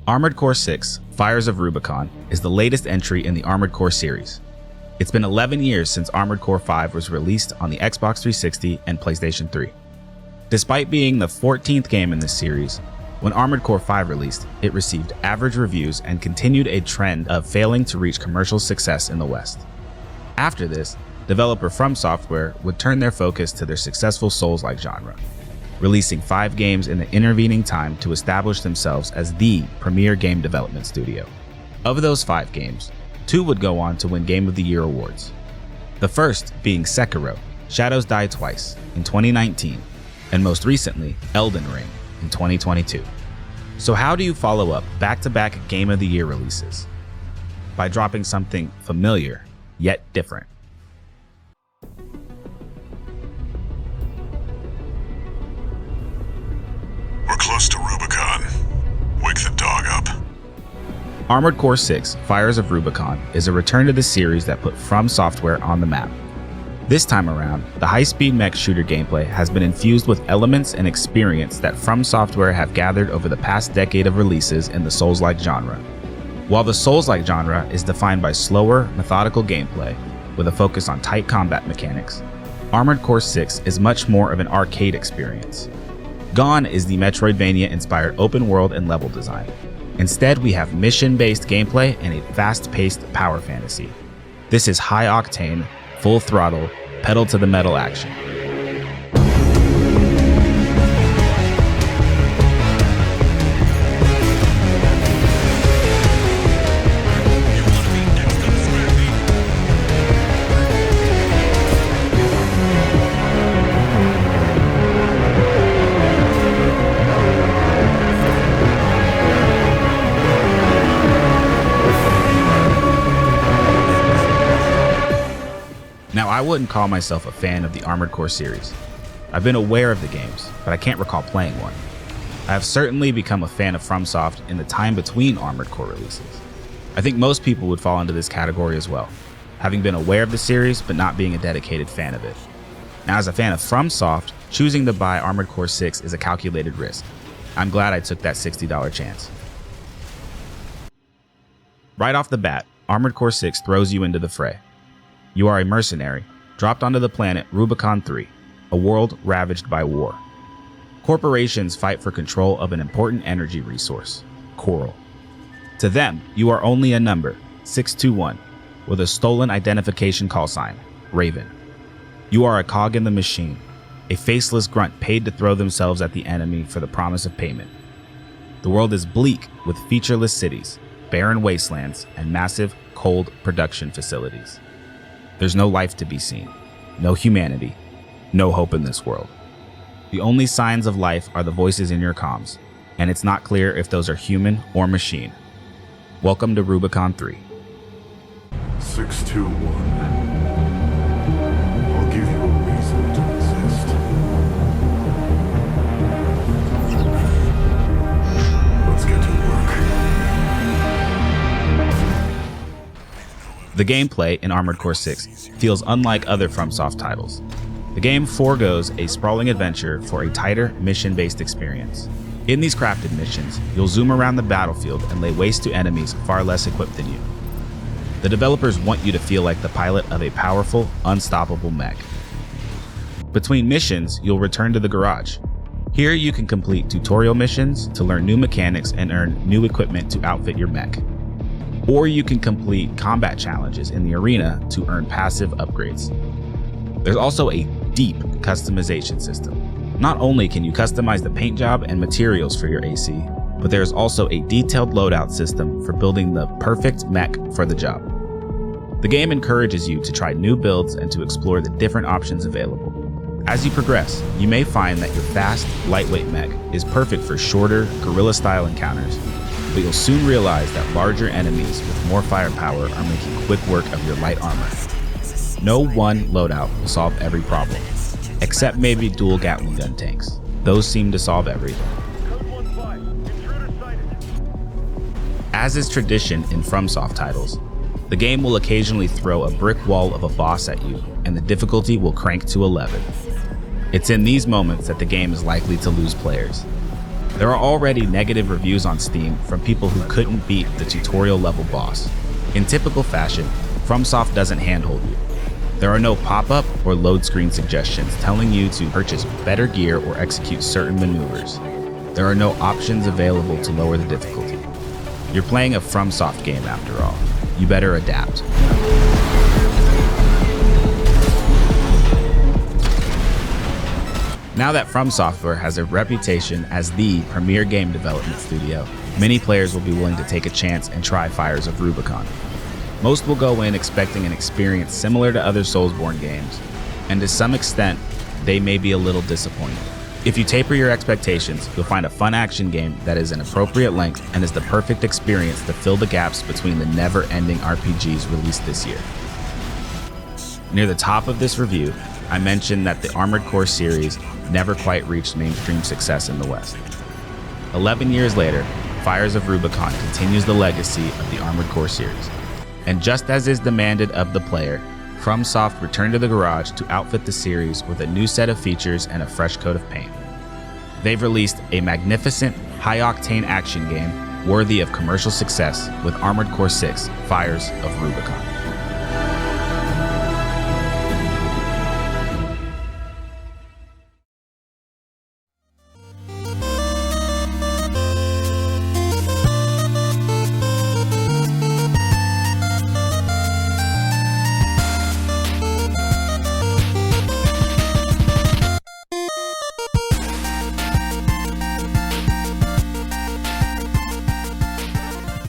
Armored Core 6: Fires of Rubicon is the latest entry in the Armored Core series. It's been 11 years since Armored Core 5 was released on the Xbox 360 and PlayStation 3. Despite being the 14th game in this series, when Armored Core 5 released, it received average reviews and continued a trend of failing to reach commercial success in the West. After this, developer FromSoftware would turn their focus to their successful Souls-like genre, releasing 5 games in the intervening time to establish themselves as the premier game development studio. Of those 5 games, 2 would go on to win Game of the Year awards. The first being Sekiro: Shadows Die Twice in 2019, and most recently, Elden Ring in 2022. So how do you follow up back-to-back Game of the Year releases? By dropping something familiar, yet different. We're close to Rubicon. Wake the dog up. Armored Core 6: Fires of Rubicon is a return to the series that put FromSoftware on the map. This time around, the high-speed mech shooter gameplay has been infused with elements and experience that FromSoftware have gathered over the past decade of releases in the Souls-like genre. While the Souls-like genre is defined by slower, methodical gameplay with a focus on tight combat mechanics, Armored Core 6 is much more of an arcade experience. Gone is the Metroidvania-inspired open world and level design. Instead, we have mission-based gameplay and a fast-paced power fantasy. This is high-octane, full throttle, pedal-to-the-metal action. Now, I wouldn't call myself a fan of the Armored Core series. I've been aware of the games, but I can't recall playing one. I have certainly become a fan of FromSoft in the time between Armored Core releases. I think most people would fall into this category as well, having been aware of the series but not being a dedicated fan of it. Now, as a fan of FromSoft, choosing to buy Armored Core 6 is a calculated risk. I'm glad I took that $60 chance. Right off the bat, Armored Core 6 throws you into the fray. You are a mercenary, dropped onto the planet Rubicon 3, a world ravaged by war. Corporations fight for control of an important energy resource, coral. To them, you are only a number, 621, with a stolen identification call sign, Raven. You are a cog in the machine, a faceless grunt paid to throw themselves at the enemy for the promise of payment. The world is bleak with featureless cities, barren wastelands, and massive, cold production facilities. There's no life to be seen, no humanity, no hope in this world. The only signs of life are the voices in your comms, and it's not clear if those are human or machine. Welcome to Rubicon 3. 621. I'll give you a reason to exist. Let's get to work. The gameplay in Armored Core 6 feels unlike other FromSoft titles. The game foregoes a sprawling adventure for a tighter, mission-based experience. In these crafted missions, you'll zoom around the battlefield and lay waste to enemies far less equipped than you. The developers want you to feel like the pilot of a powerful, unstoppable mech. Between missions, you'll return to the garage. Here you can complete tutorial missions to learn new mechanics and earn new equipment to outfit your mech. Or you can complete combat challenges in the arena to earn passive upgrades. There's also a deep customization system. Not only can you customize the paint job and materials for your AC, but there's also a detailed loadout system for building the perfect mech for the job. The game encourages you to try new builds and to explore the different options available. As you progress, you may find that your fast, lightweight mech is perfect for shorter, guerrilla-style encounters, but you'll soon realize that larger enemies with more firepower are making quick work of your light armor. No one loadout will solve every problem, except maybe dual Gatling gun tanks. Those seem to solve everything. As is tradition in FromSoft titles, the game will occasionally throw a brick wall of a boss at you, and the difficulty will crank to 11. It's in these moments that the game is likely to lose players. There are already negative reviews on Steam from people who couldn't beat the tutorial level boss. In typical fashion, FromSoft doesn't handhold you. There are no pop-up or load screen suggestions telling you to purchase better gear or execute certain maneuvers. There are no options available to lower the difficulty. You're playing a FromSoft game after all. You better adapt. Now that FromSoftware has a reputation as the premier game development studio, many players will be willing to take a chance and try Fires of Rubicon. Most will go in expecting an experience similar to other Soulsborne games, and to some extent, they may be a little disappointed. If you taper your expectations, you'll find a fun action game that is an appropriate length and is the perfect experience to fill the gaps between the never-ending RPGs released this year. Near the top of this review, I mentioned that the Armored Core series never quite reached mainstream success in the West. 11 years later, Fires of Rubicon continues the legacy of the Armored Core series. And just as is demanded of the player, FromSoft returned to the garage to outfit the series with a new set of features and a fresh coat of paint. They've released a magnificent, high-octane action game worthy of commercial success with Armored Core 6: Fires of Rubicon.